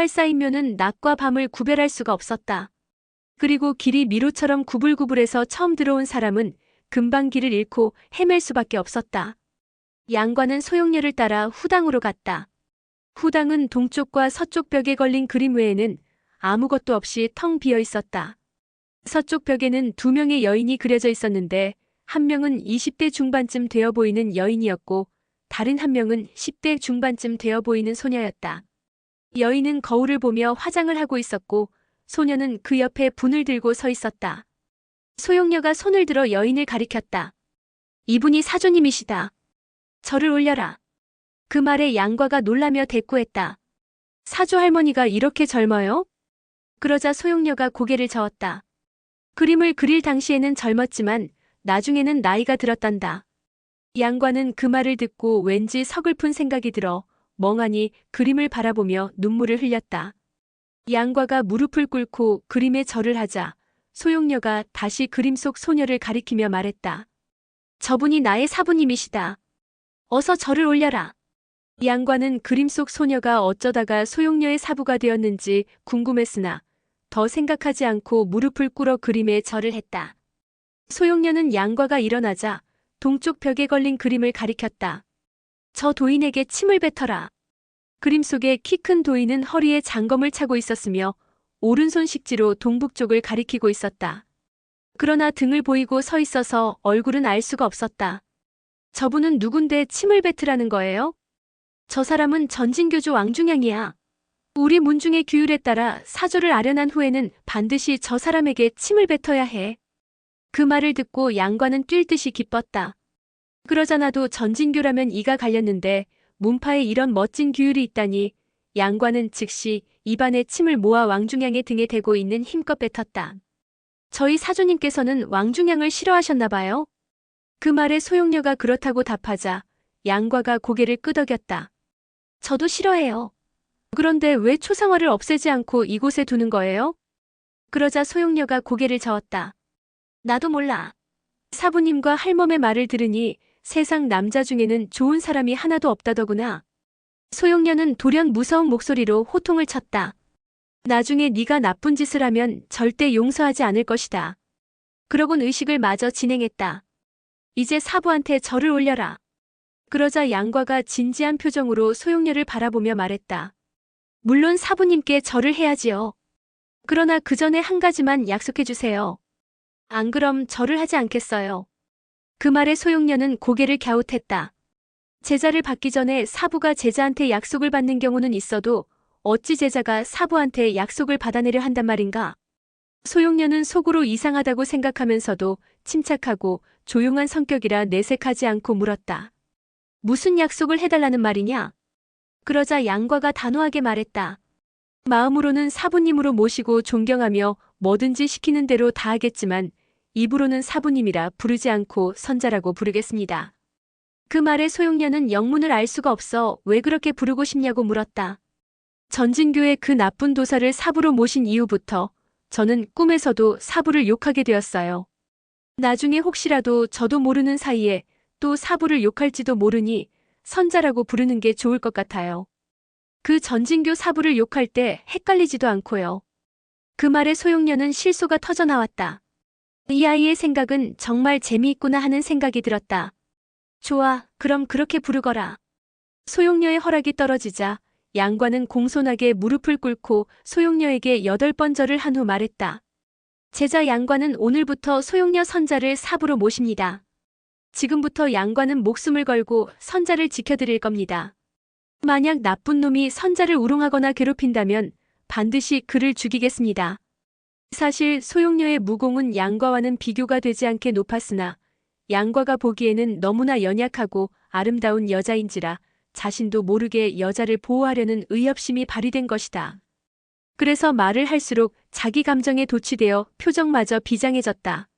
활 쌓인 묘는 낮과 밤을 구별할 수가 없었다. 그리고 길이 미로처럼 구불구불해서 처음 들어온 사람은 금방 길을 잃고 헤맬 수밖에 없었다. 양과는 소용녀를 따라 후당으로 갔다. 후당은 동쪽과 서쪽 벽에 걸린 그림 외에는 아무것도 없이 텅 비어 있었다. 서쪽 벽에는 2명의 여인이 그려져 있었는데 한 명은 20대 중반쯤 되어 보이는 여인이었고 다른 한 명은 10대 중반쯤 되어 보이는 소녀였다. 여인은 거울을 보며 화장을 하고 있었고 소녀는 그 옆에 분을 들고 서 있었다. 소용녀가 손을 들어 여인을 가리켰다. 이분이 사조님이시다. 절을 올려라. 그 말에 양과가 놀라며 대꾸했다. 사조 할머니가 이렇게 젊어요? 그러자 소용녀가 고개를 저었다. 그림을 그릴 당시에는 젊었지만 나중에는 나이가 들었단다. 양과는 그 말을 듣고 왠지 서글픈 생각이 들어 멍하니 그림을 바라보며 눈물을 흘렸다. 양과가 무릎을 꿇고 그림에 절을 하자 소용녀가 다시 그림 속 소녀를 가리키며 말했다. 저분이 나의 사부님이시다. 어서 절을 올려라. 양과는 그림 속 소녀가 어쩌다가 소용녀의 사부가 되었는지 궁금했으나 더 생각하지 않고 무릎을 꿇어 그림에 절을 했다. 소용녀는 양과가 일어나자 동쪽 벽에 걸린 그림을 가리켰다. 저 도인에게 침을 뱉어라. 그림 속의 키 큰 도인은 허리에 장검을 차고 있었으며 오른손 식지로 동북쪽을 가리키고 있었다. 그러나 등을 보이고 서 있어서 얼굴은 알 수가 없었다. 저분은 누군데 침을 뱉으라는 거예요? 저 사람은 전진교주 왕중양이야. 우리 문중의 규율에 따라 사조를 아련한 후에는 반드시 저 사람에게 침을 뱉어야 해. 그 말을 듣고 양과는 뛸 듯이 기뻤다. 그러자 나도 전진교라면 이가 갈렸는데 문파에 이런 멋진 규율이 있다니 양과는 즉시 입안에 침을 모아 왕중양의 등에 대고 있는 힘껏 뱉었다. 저희 사조님께서는 왕중양을 싫어하셨나 봐요? 그 말에 소용녀가 그렇다고 답하자 양과가 고개를 끄덕였다. 저도 싫어해요. 그런데 왜 초상화를 없애지 않고 이곳에 두는 거예요? 그러자 소용녀가 고개를 저었다. 나도 몰라. 사부님과 할멈의 말을 들으니 세상 남자 중에는 좋은 사람이 하나도 없다더구나. 소용녀는 돌연 무서운 목소리로 호통을 쳤다. 나중에 네가 나쁜 짓을 하면 절대 용서하지 않을 것이다. 그러곤 의식을 마저 진행했다. 이제 사부한테 절을 올려라. 그러자 양과가 진지한 표정으로 소용녀를 바라보며 말했다. 물론 사부님께 절을 해야지요. 그러나 그 전에 한 가지만 약속해 주세요. 안 그럼 절을 하지 않겠어요. 그 말에 소용녀는 고개를 갸웃했다. 제자를 받기 전에 사부가 제자한테 약속을 받는 경우는 있어도 어찌 제자가 사부한테 약속을 받아내려 한단 말인가? 소용녀는 속으로 이상하다고 생각하면서도 침착하고 조용한 성격이라 내색하지 않고 물었다. 무슨 약속을 해달라는 말이냐? 그러자 양과가 단호하게 말했다. 마음으로는 사부님으로 모시고 존경하며 뭐든지 시키는 대로 다 하겠지만 입으로는 사부님이라 부르지 않고 선자라고 부르겠습니다. 그 말에 소용녀는 영문을 알 수가 없어 왜 그렇게 부르고 싶냐고 물었다. 전진교의 그 나쁜 도사를 사부로 모신 이후부터 저는 꿈에서도 사부를 욕하게 되었어요. 나중에 혹시라도 저도 모르는 사이에 또 사부를 욕할지도 모르니 선자라고 부르는 게 좋을 것 같아요. 그 전진교 사부를 욕할 때 헷갈리지도 않고요. 그 말에 소용녀는 실소가 터져 나왔다. 이 아이의 생각은 정말 재미있구나 하는 생각이 들었다. 좋아, 그럼 그렇게 부르거라. 소용녀의 허락이 떨어지자 양과는 공손하게 무릎을 꿇고 소용녀에게 8번 절을 한 후 말했다. 제자 양과는 오늘부터 소용녀 선자를 사부로 모십니다. 지금부터 양과는 목숨을 걸고 선자를 지켜드릴 겁니다. 만약 나쁜 놈이 선자를 우롱하거나 괴롭힌다면 반드시 그를 죽이겠습니다. 사실 소용녀의 무공은 양과와는 비교가 되지 않게 높았으나 양과가 보기에는 너무나 연약하고 아름다운 여자인지라 자신도 모르게 여자를 보호하려는 의협심이 발휘된 것이다. 그래서 말을 할수록 자기 감정에 도취되어 표정마저 비장해졌다.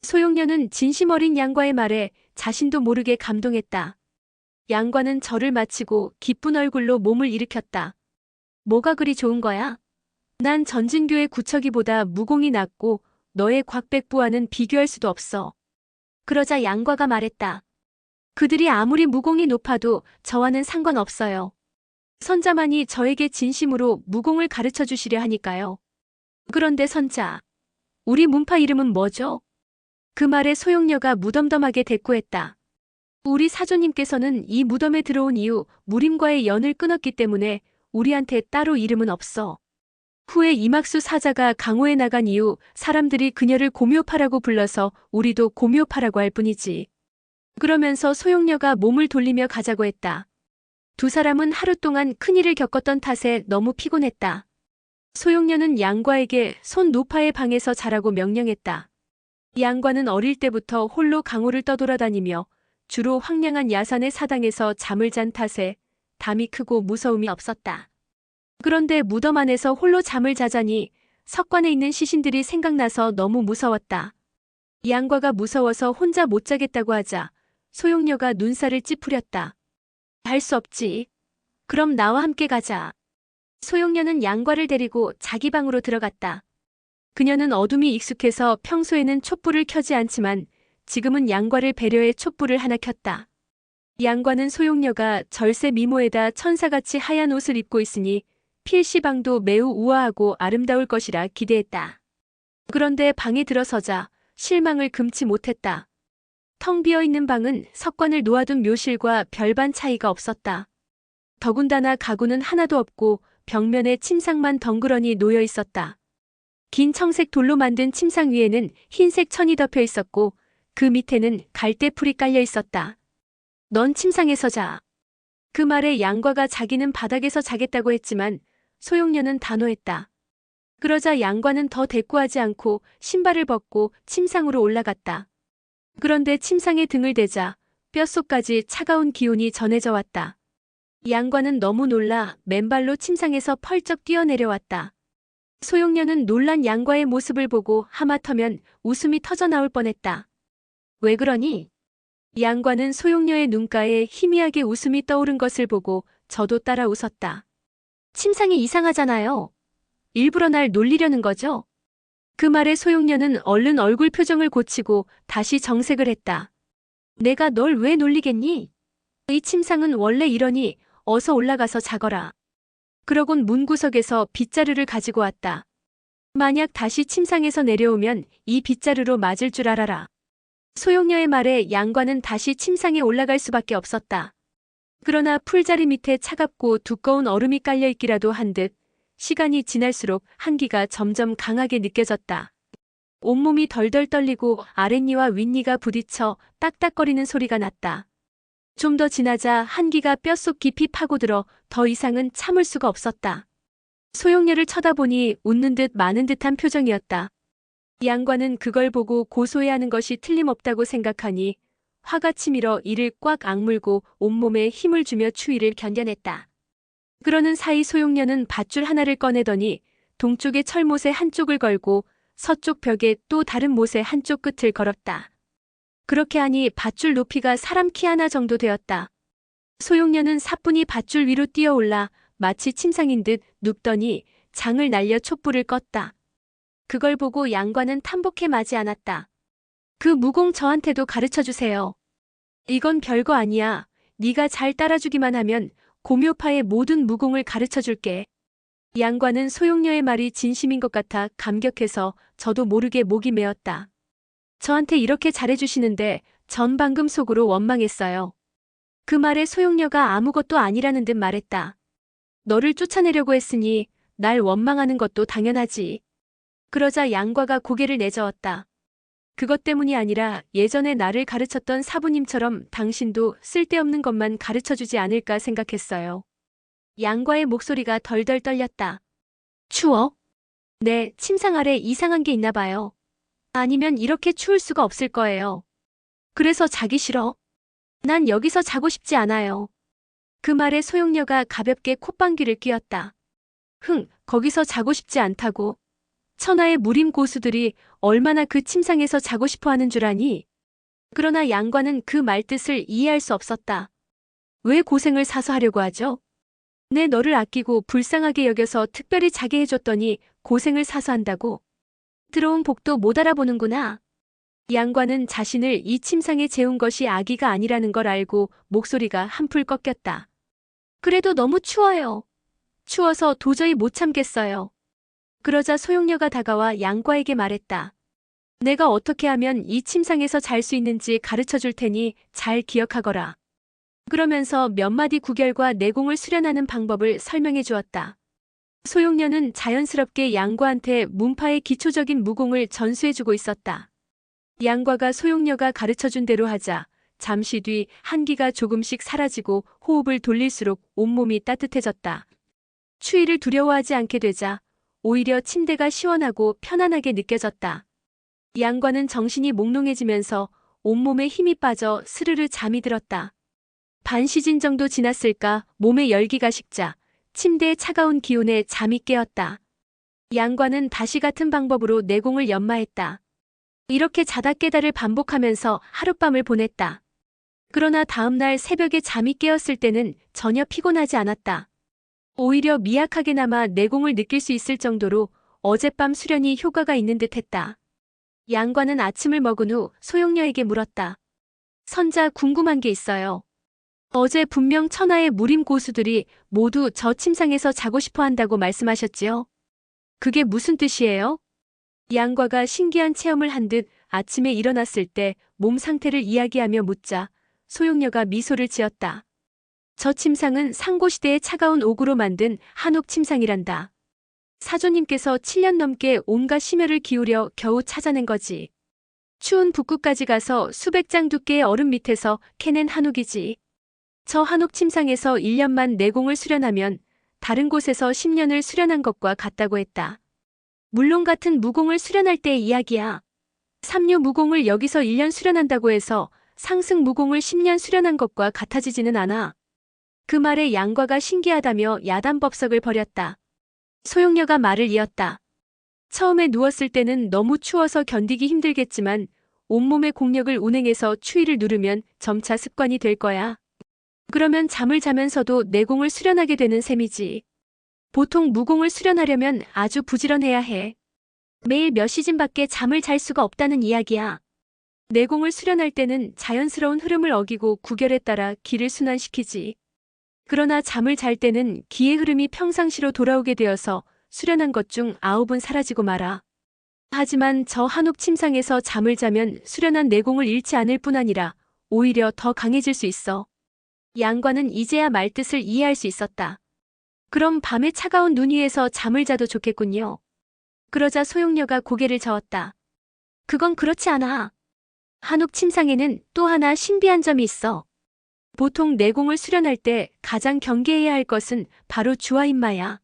소용녀는 진심 어린 양과의 말에 자신도 모르게 감동했다. 양과는 절을 마치고 기쁜 얼굴로 몸을 일으켰다. 뭐가 그리 좋은 거야? 난 전진교의 구척이보다 무공이 낫고 너의 곽백부와는 비교할 수도 없어. 그러자 양과가 말했다. 그들이 아무리 무공이 높아도 저와는 상관없어요. 선자만이 저에게 진심으로 무공을 가르쳐 주시려 하니까요. 그런데 선자, 우리 문파 이름은 뭐죠? 그 말에 소용녀가 무덤덤하게 대꾸했다. 우리 사조님께서는 이 무덤에 들어온 이후 무림과의 연을 끊었기 때문에 우리한테 따로 이름은 없어. 후에 이막수 사자가 강호에 나간 이후 사람들이 그녀를 고묘파라고 불러서 우리도 고묘파라고 할 뿐이지. 그러면서 소용녀가 몸을 돌리며 가자고 했다. 두 사람은 하루 동안 큰일을 겪었던 탓에 너무 피곤했다. 소용녀는 양과에게 손 노파의 방에서 자라고 명령했다. 양과는 어릴 때부터 홀로 강호를 떠돌아다니며 주로 황량한 야산의 사당에서 잠을 잔 탓에 담이 크고 무서움이 없었다. 그런데 무덤 안에서 홀로 잠을 자자니 석관에 있는 시신들이 생각나서 너무 무서웠다. 양과가 무서워서 혼자 못 자겠다고 하자 소용녀가 눈살을 찌푸렸다. 할 수 없지. 그럼 나와 함께 가자. 소용녀는 양과를 데리고 자기 방으로 들어갔다. 그녀는 어둠이 익숙해서 평소에는 촛불을 켜지 않지만 지금은 양과를 배려해 촛불을 하나 켰다. 양과는 소용녀가 절세 미모에다 천사같이 하얀 옷을 입고 있으니 필시방도 매우 우아하고 아름다울 것이라 기대했다. 그런데 방에 들어서자 실망을 금치 못했다. 텅 비어있는 방은 석관을 놓아둔 묘실과 별반 차이가 없었다. 더군다나 가구는 하나도 없고 벽면에 침상만 덩그러니 놓여 있었다. 긴 청색 돌로 만든 침상 위에는 흰색 천이 덮여 있었고 그 밑에는 갈대풀이 깔려 있었다. 넌 침상에서 자. 그 말에 양과가 자기는 바닥에서 자겠다고 했지만 소용녀는 단호했다. 그러자 양과는 더 대꾸하지 않고 신발을 벗고 침상으로 올라갔다. 그런데 침상에 등을 대자 뼛속까지 차가운 기운이 전해져 왔다. 양과는 너무 놀라 맨발로 침상에서 펄쩍 뛰어내려왔다. 소용녀는 놀란 양과의 모습을 보고 하마터면 웃음이 터져 나올 뻔했다. 왜 그러니? 양과는 소용녀의 눈가에 희미하게 웃음이 떠오른 것을 보고 저도 따라 웃었다. 침상이 이상하잖아요. 일부러 날 놀리려는 거죠? 그 말에 소용녀는 얼른 얼굴 표정을 고치고 다시 정색을 했다. 내가 널 왜 놀리겠니? 이 침상은 원래 이러니 어서 올라가서 자거라. 그러곤 문구석에서 빗자루를 가지고 왔다. 만약 다시 침상에서 내려오면 이 빗자루로 맞을 줄 알아라. 소용녀의 말에 양과는 다시 침상에 올라갈 수밖에 없었다. 그러나 풀자리 밑에 차갑고 두꺼운 얼음이 깔려있기라도 한 듯 시간이 지날수록 한기가 점점 강하게 느껴졌다. 온몸이 덜덜 떨리고 아랫니와 윗니가 부딪혀 딱딱거리는 소리가 났다. 좀 더 지나자 한기가 뼛속 깊이 파고들어 더 이상은 참을 수가 없었다. 소용녀를 쳐다보니 웃는 듯 마는 듯한 표정이었다. 양과는 그걸 보고 고소해하는 것이 틀림없다고 생각하니 화가 치밀어 이를 꽉 악물고 온몸에 힘을 주며 추위를 견뎌냈다. 그러는 사이 소용녀는 밧줄 하나를 꺼내더니 동쪽의 철못의 한쪽을 걸고 서쪽 벽에 또 다른 못의 한쪽 끝을 걸었다. 그렇게 하니 밧줄 높이가 사람 키 하나 정도 되었다. 소용녀는 사뿐히 밧줄 위로 뛰어올라 마치 침상인 듯 눕더니 장을 날려 촛불을 껐다. 그걸 보고 양과는 탐복해 마지 않았다. 그 무공 저한테도 가르쳐주세요. 이건 별거 아니야. 네가 잘 따라주기만 하면 고묘파의 모든 무공을 가르쳐줄게. 양과는 소용녀의 말이 진심인 것 같아 감격해서 저도 모르게 목이 메었다. 저한테 이렇게 잘해주시는데 전 방금 속으로 원망했어요. 그 말에 소용녀가 아무것도 아니라는 듯 말했다. 너를 쫓아내려고 했으니 날 원망하는 것도 당연하지. 그러자 양과가 고개를 내저었다. 그것 때문이 아니라 예전에 나를 가르쳤던 사부님처럼 당신도 쓸데없는 것만 가르쳐주지 않을까 생각했어요. 양과의 목소리가 덜덜 떨렸다. 추워? 네, 침상 아래 이상한 게 있나 봐요. 아니면 이렇게 추울 수가 없을 거예요. 그래서 자기 싫어? 난 여기서 자고 싶지 않아요. 그 말에 소용녀가 가볍게 콧방귀를 뀌었다. 거기서 자고 싶지 않다고. 천하의 무림 고수들이 얼마나 그 침상에서 자고 싶어 하는 줄 아니? 그러나 양과는 그 말뜻을 이해할 수 없었다. 왜 고생을 사서 하려고 하죠? 내 너를 아끼고 불쌍하게 여겨서 특별히 자게 해줬더니 고생을 사서 한다고? 들어온 복도 못 알아보는구나. 양과는 자신을 이 침상에 재운 것이 악의가 아니라는 걸 알고 목소리가 한풀 꺾였다. 그래도 너무 추워요. 추워서 도저히 못 참겠어요. 그러자 소용녀가 다가와 양과에게 말했다. 내가 어떻게 하면 이 침상에서 잘 수 있는지 가르쳐 줄 테니 잘 기억하거라. 그러면서 몇 마디 구결과 내공을 수련하는 방법을 설명해 주었다. 소용녀는 자연스럽게 양과한테 문파의 기초적인 무공을 전수해 주고 있었다. 양과가 소용녀가 가르쳐 준 대로 하자 잠시 뒤 한기가 조금씩 사라지고 호흡을 돌릴수록 온몸이 따뜻해졌다. 추위를 두려워하지 않게 되자 오히려 침대가 시원하고 편안하게 느껴졌다. 양과는 정신이 몽롱해지면서 온몸에 힘이 빠져 스르르 잠이 들었다. 반 시즌 정도 지났을까 몸에 열기가 식자 침대의 차가운 기운에 잠이 깨었다. 양과는 다시 같은 방법으로 내공을 연마했다. 이렇게 자다 깨다를 반복하면서 하룻밤을 보냈다. 그러나 다음날 새벽에 잠이 깨었을 때는 전혀 피곤하지 않았다. 오히려 미약하게나마 내공을 느낄 수 있을 정도로 어젯밤 수련이 효과가 있는 듯했다. 양과는 아침을 먹은 후 소용녀에게 물었다. 선자 궁금한 게 있어요. 어제 분명 천하의 무림 고수들이 모두 저 침상에서 자고 싶어 한다고 말씀하셨지요? 그게 무슨 뜻이에요? 양과가 신기한 체험을 한 듯 아침에 일어났을 때 몸 상태를 이야기하며 묻자 소용녀가 미소를 지었다. 저 침상은 상고시대의 차가운 옥으로 만든 한옥 침상이란다. 사조님께서 7년 넘게 온갖 심혈을 기울여 겨우 찾아낸 거지. 추운 북극까지 가서 수백 장 두께의 얼음 밑에서 캐낸 한옥이지. 저 한옥 침상에서 1년만 내공을 수련하면 다른 곳에서 10년을 수련한 것과 같다고 했다. 물론 같은 무공을 수련할 때의 이야기야. 삼류 무공을 여기서 1년 수련한다고 해서 상승 무공을 10년 수련한 것과 같아지지는 않아. 그 말에 양과가 신기하다며 야단법석을 벌였다. 소용녀가 말을 이었다. 처음에 누웠을 때는 너무 추워서 견디기 힘들겠지만 온몸의 공력을 운행해서 추위를 누르면 점차 습관이 될 거야. 그러면 잠을 자면서도 내공을 수련하게 되는 셈이지. 보통 무공을 수련하려면 아주 부지런해야 해. 매일 몇 시즌밖에 잠을 잘 수가 없다는 이야기야. 내공을 수련할 때는 자연스러운 흐름을 어기고 구결에 따라 기를 순환시키지. 그러나 잠을 잘 때는 기의 흐름이 평상시로 돌아오게 되어서 수련한 것 중 9은 사라지고 말아. 하지만 저 한옥 침상에서 잠을 자면 수련한 내공을 잃지 않을 뿐 아니라 오히려 더 강해질 수 있어. 양과는 이제야 말뜻을 이해할 수 있었다. 그럼 밤에 차가운 눈 위에서 잠을 자도 좋겠군요. 그러자 소용녀가 고개를 저었다. 그건 그렇지 않아. 한옥 침상에는 또 하나 신비한 점이 있어. 보통 내공을 수련할 때 가장 경계해야 할 것은 바로 주와인마야.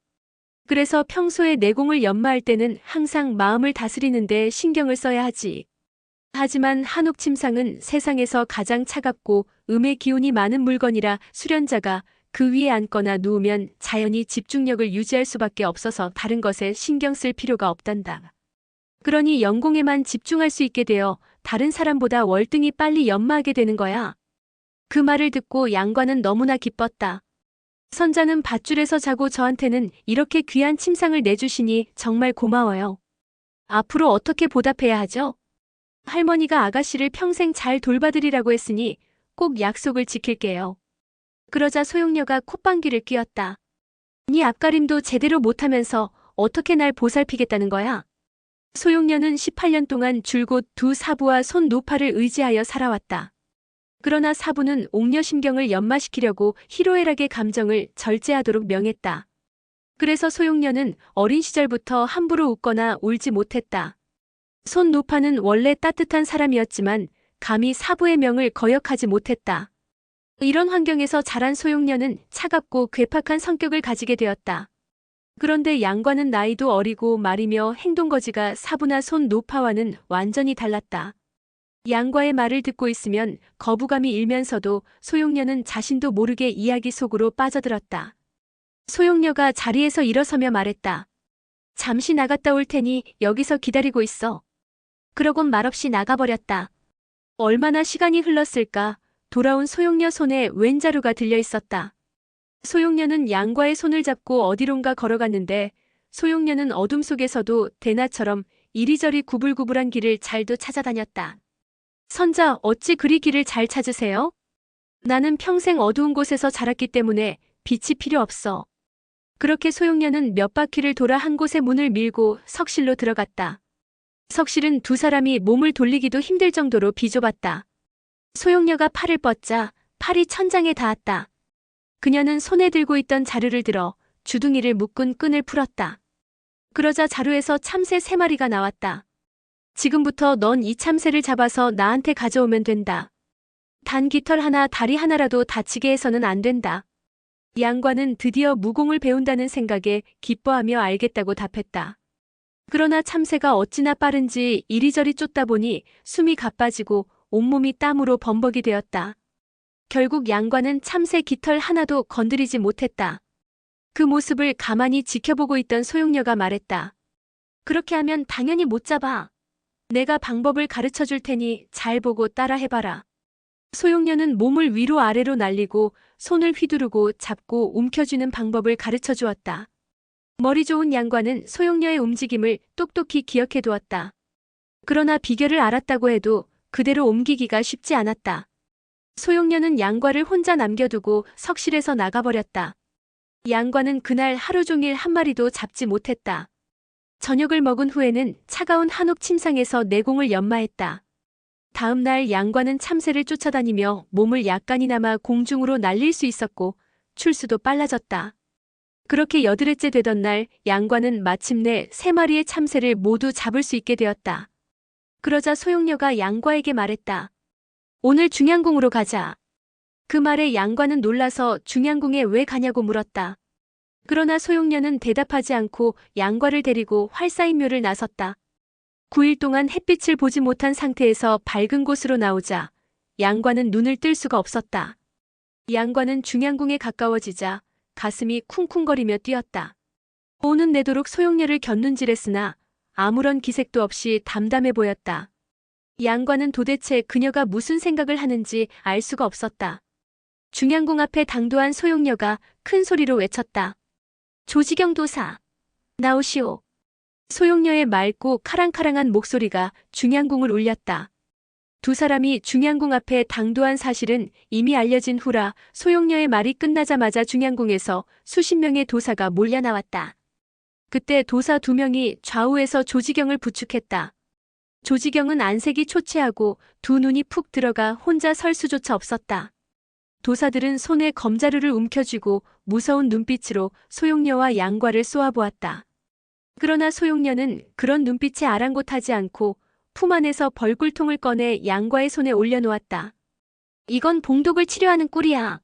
그래서 평소에 내공을 연마할 때는 항상 마음을 다스리는 데 신경을 써야 하지. 하지만 한옥 침상은 세상에서 가장 차갑고 음의 기운이 많은 물건이라 수련자가 그 위에 앉거나 누우면 자연히 집중력을 유지할 수밖에 없어서 다른 것에 신경 쓸 필요가 없단다. 그러니 연공에만 집중할 수 있게 되어 다른 사람보다 월등히 빨리 연마하게 되는 거야. 그 말을 듣고 양과는 너무나 기뻤다. 선자는 밧줄에서 자고 저한테는 이렇게 귀한 침상을 내주시니 정말 고마워요. 앞으로 어떻게 보답해야 하죠? 할머니가 아가씨를 평생 잘 돌봐드리라고 했으니 꼭 약속을 지킬게요. 그러자 소용녀가 콧방귀를 뀌었다. 네 앞가림도 제대로 못하면서 어떻게 날 보살피겠다는 거야? 소용녀는 18년 동안 줄곧 두 사부와 손 노파를 의지하여 살아왔다. 그러나 사부는 옥녀심경을 연마시키려고 희로애락의 감정을 절제하도록 명했다. 그래서 소용녀는 어린 시절부터 함부로 웃거나 울지 못했다. 손 노파는 원래 따뜻한 사람이었지만 감히 사부의 명을 거역하지 못했다. 이런 환경에서 자란 소용녀는 차갑고 괴팍한 성격을 가지게 되었다. 그런데 양과는 나이도 어리고 말이며 행동거지가 사부나 손 노파와는 완전히 달랐다. 양과의 말을 듣고 있으면 거부감이 일면서도 소용녀는 자신도 모르게 이야기 속으로 빠져들었다. 소용녀가 자리에서 일어서며 말했다. 잠시 나갔다 올 테니 여기서 기다리고 있어. 그러곤 말없이 나가버렸다. 얼마나 시간이 흘렀을까? 돌아온 소용녀 손에 웬 자루가 들려 있었다. 소용녀는 양과의 손을 잡고 어디론가 걸어갔는데 소용녀는 어둠 속에서도 대나처럼 이리저리 구불구불한 길을 잘도 찾아다녔다. 선자, 어찌 그리 길을 잘 찾으세요? 나는 평생 어두운 곳에서 자랐기 때문에 빛이 필요 없어. 그렇게 소용녀는 몇 바퀴를 돌아 한 곳의 문을 밀고 석실로 들어갔다. 석실은 두 사람이 몸을 돌리기도 힘들 정도로 비좁았다. 소용녀가 팔을 뻗자 팔이 천장에 닿았다. 그녀는 손에 들고 있던 자루를 들어 주둥이를 묶은 끈을 풀었다. 그러자 자루에서 참새 3마리가 나왔다. 지금부터 넌 이 참새를 잡아서 나한테 가져오면 된다. 단 깃털 하나, 다리 하나라도 다치게 해서는 안 된다. 양과는 드디어 무공을 배운다는 생각에 기뻐하며 알겠다고 답했다. 그러나 참새가 어찌나 빠른지 이리저리 쫓다 보니 숨이 가빠지고 온몸이 땀으로 범벅이 되었다. 결국 양과는 참새 깃털 하나도 건드리지 못했다. 그 모습을 가만히 지켜보고 있던 소용녀가 말했다. 그렇게 하면 당연히 못 잡아. 내가 방법을 가르쳐 줄 테니 잘 보고 따라 해봐라. 소용녀는 몸을 위로 아래로 날리고 손을 휘두르고 잡고 움켜쥐는 방법을 가르쳐 주었다. 머리 좋은 양과는 소용녀의 움직임을 똑똑히 기억해 두었다. 그러나 비결을 알았다고 해도 그대로 옮기기가 쉽지 않았다. 소용녀는 양과를 혼자 남겨두고 석실에서 나가버렸다. 양과는 그날 하루 종일 한 마리도 잡지 못했다. 저녁을 먹은 후에는 차가운 한옥 침상에서 내공을 연마했다. 다음 날 양과는 참새를 쫓아다니며 몸을 약간이나마 공중으로 날릴 수 있었고 출수도 빨라졌다. 그렇게 8회째 되던 날 양과는 마침내 3마리의 참새를 모두 잡을 수 있게 되었다. 그러자 소용녀가 양과에게 말했다. 오늘 중양궁으로 가자. 그 말에 양과는 놀라서 중양궁에 왜 가냐고 물었다. 그러나 소용녀는 대답하지 않고 양과를 데리고 활사인묘를 나섰다. 9일 동안 햇빛을 보지 못한 상태에서 밝은 곳으로 나오자 양과는 눈을 뜰 수가 없었다. 양과는 중양궁에 가까워지자 가슴이 쿵쿵거리며 뛰었다. 오는 내도록 소용녀를 곁눈질했으나 아무런 기색도 없이 담담해 보였다. 양과는 도대체 그녀가 무슨 생각을 하는지 알 수가 없었다. 중양궁 앞에 당도한 소용녀가 큰 소리로 외쳤다. 조지경 도사, 나오시오. 소용녀의 맑고 카랑카랑한 목소리가 중양궁을 울렸다. 두 사람이 중양궁 앞에 당도한 사실은 이미 알려진 후라 소용녀의 말이 끝나자마자 중양궁에서 수십 명의 도사가 몰려 나왔다. 그때 도사 2명이 좌우에서 조지경을 부축했다. 조지경은 안색이 초췌하고 두 눈이 푹 들어가 혼자 설 수조차 없었다. 도사들은 손에 검자루를 움켜쥐고 무서운 눈빛으로 소용녀와 양과를 쏘아보았다. 그러나 소용녀는 그런 눈빛에 아랑곳하지 않고 품 안에서 벌꿀통을 꺼내 양과의 손에 올려놓았다. 이건 봉독을 치료하는 꿀이야.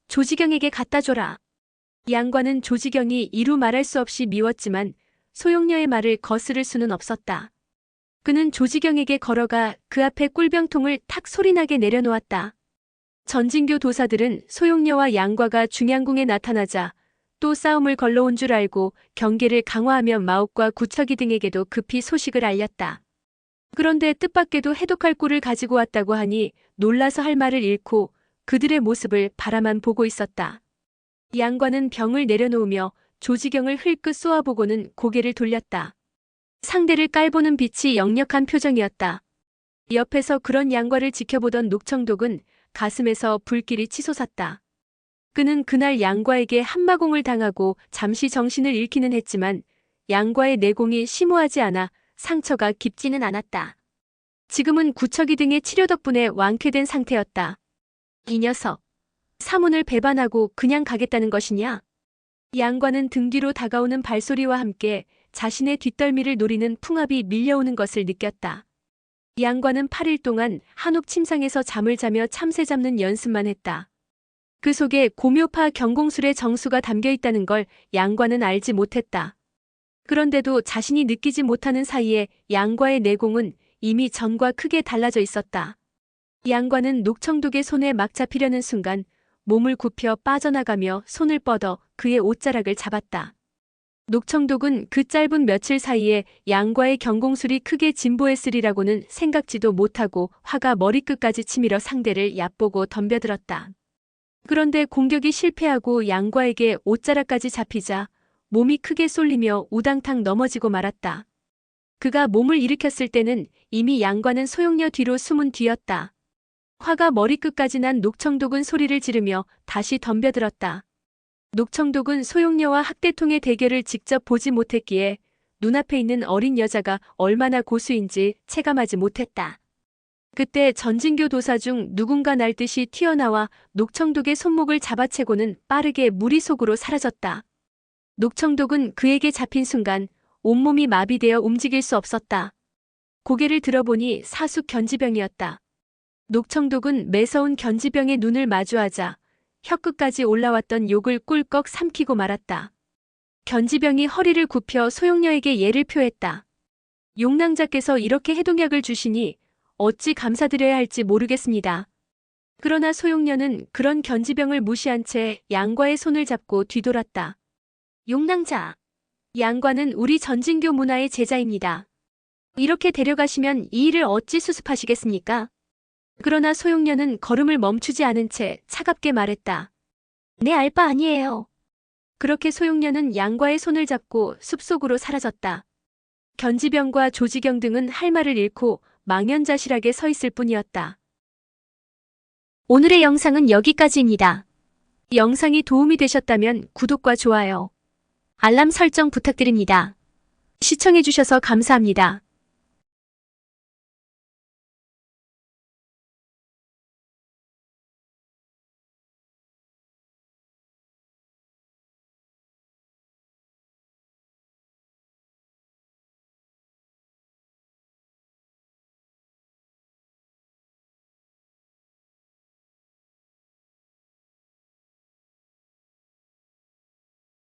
조지경에게 갖다 줘라. 양과는 조지경이 이루 말할 수 없이 미웠지만 소용녀의 말을 거스를 수는 없었다. 그는 조지경에게 걸어가 그 앞에 꿀병통을 탁 소리나게 내려놓았다. 전진교 도사들은 소용녀와 양과가 중양궁에 나타나자 또 싸움을 걸러온 줄 알고 경계를 강화하며 마옥과 구척이 등에게도 급히 소식을 알렸다. 그런데 뜻밖에도 해독할 꿀을 가지고 왔다고 하니 놀라서 할 말을 잃고 그들의 모습을 바라만 보고 있었다. 양과는 병을 내려놓으며 조지경을 흘끗 쏘아보고는 고개를 돌렸다. 상대를 깔보는 빛이 역력한 표정이었다. 옆에서 그런 양과를 지켜보던 녹청독은 가슴에서 불길이 치솟았다. 그는 그날 양과에게 한마공을 당하고 잠시 정신을 잃기는 했지만 양과의 내공이 심오하지 않아 상처가 깊지는 않았다. 지금은 구척이 등의 치료 덕분에 완쾌된 상태였다. 이 녀석, 사문을 배반하고 그냥 가겠다는 것이냐? 양과는 등 뒤로 다가오는 발소리와 함께 자신의 뒷덜미를 노리는 풍압이 밀려오는 것을 느꼈다. 양과는 8일 동안 한옥 침상에서 잠을 자며 참새 잡는 연습만 했다. 그 속에 고묘파 경공술의 정수가 담겨 있다는 걸 양과는 알지 못했다. 그런데도 자신이 느끼지 못하는 사이에 양과의 내공은 이미 전과 크게 달라져 있었다. 양과는 녹청독의 손에 막 잡히려는 순간 몸을 굽혀 빠져나가며 손을 뻗어 그의 옷자락을 잡았다. 녹청독은 그 짧은 며칠 사이에 양과의 경공술이 크게 진보했으리라고는 생각지도 못하고 화가 머리끝까지 치밀어 상대를 얕보고 덤벼들었다. 그런데 공격이 실패하고 양과에게 옷자락까지 잡히자 몸이 크게 쏠리며 우당탕 넘어지고 말았다. 그가 몸을 일으켰을 때는 이미 양과는 소용녀 뒤로 숨은 뒤였다. 화가 머리끝까지 난 녹청독은 소리를 지르며 다시 덤벼들었다. 녹청독은 소용녀와 학대통의 대결을 직접 보지 못했기에 눈앞에 있는 어린 여자가 얼마나 고수인지 체감하지 못했다. 그때 전진교 도사 중 누군가 날듯이 튀어나와 녹청독의 손목을 잡아채고는 빠르게 무리 속으로 사라졌다. 녹청독은 그에게 잡힌 순간 온몸이 마비되어 움직일 수 없었다. 고개를 들어보니 사숙 견지병이었다. 녹청독은 매서운 견지병의 눈을 마주하자 혀끝까지 올라왔던 욕을 꿀꺽 삼키고 말았다. 견지병이 허리를 굽혀 소용녀에게 예를 표했다. 용랑자께서 이렇게 해독약을 주시니 어찌 감사드려야 할지 모르겠습니다. 그러나 소용녀는 그런 견지병을 무시한 채 양과의 손을 잡고 뒤돌았다. 용랑자, 양과는 우리 전진교 문화의 제자입니다. 이렇게 데려가시면 이 일을 어찌 수습하시겠습니까? 그러나 소용녀는 걸음을 멈추지 않은 채 차갑게 말했다. 내 알 바 아니에요. 그렇게 소용녀는 양과의 손을 잡고 숲속으로 사라졌다. 견지병과 조지경 등은 할 말을 잃고 망연자실하게 서 있을 뿐이었다. 오늘의 영상은 여기까지입니다. 영상이 도움이 되셨다면 구독과 좋아요, 알람 설정 부탁드립니다. 시청해주셔서 감사합니다.